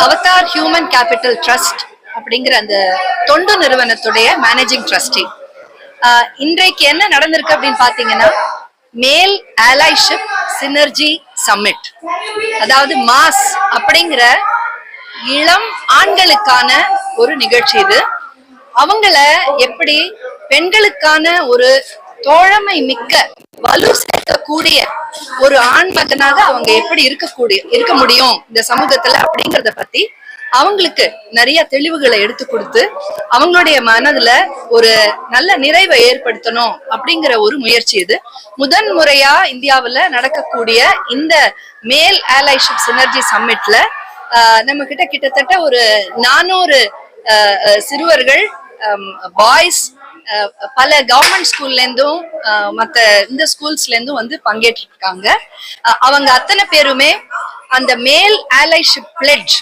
Avatar human capital trust அப்படிங்கிற அந்த தொண்டு நிறுவனத்துடைய மேனேஜிங் ட்ரஸ்டி. இன்றைக்கு என்ன நடந்திருக்கு அப்படின்னு பாத்தீங்கன்னா, மேல் அலைஷிப் சினர்ஜி சம்மிட், அதாவது மாஸ் அப்படிங்கிற இளம் ஆண்களுக்கான ஒரு நிகழ்ச்சி. இது அவங்கள எப்படி பெண்களுக்கான ஒரு தோழமை மிக்க வலு சேர்க்கக்கூடிய ஒரு ஆண் மகனாக அவங்க எப்படி இருக்க முடியும் இந்த சமூகத்துல அப்படிங்கறத பத்தி அவங்களுக்கு நிறைய தெளிவுகளை எடுத்து கொடுத்து அவங்களுடைய மனதுல ஒரு நல்ல நிறைவை ஏற்படுத்தணும் அப்படிங்கிற ஒரு முயற்சி. இது முதன் முறையா இந்தியாவுல நடக்கக்கூடிய இந்த மேல் அலைஷிப் சினர்ஜி சம்மிட்ல நம்ம கிட்டத்தட்ட ஒரு 400 சிறுவர்கள், பாய்ஸ், பல கவர்மெண்ட் ஸ்கூல்ல இருந்தும் மத்த இந்த ஸ்கூல்ஸ்ல இருந்தும் வந்து பங்கேற்று இருக்காங்க. அவங்க அத்தனை பேருமே அந்த மேல் அலைஷிப் பிளெட்ஜ்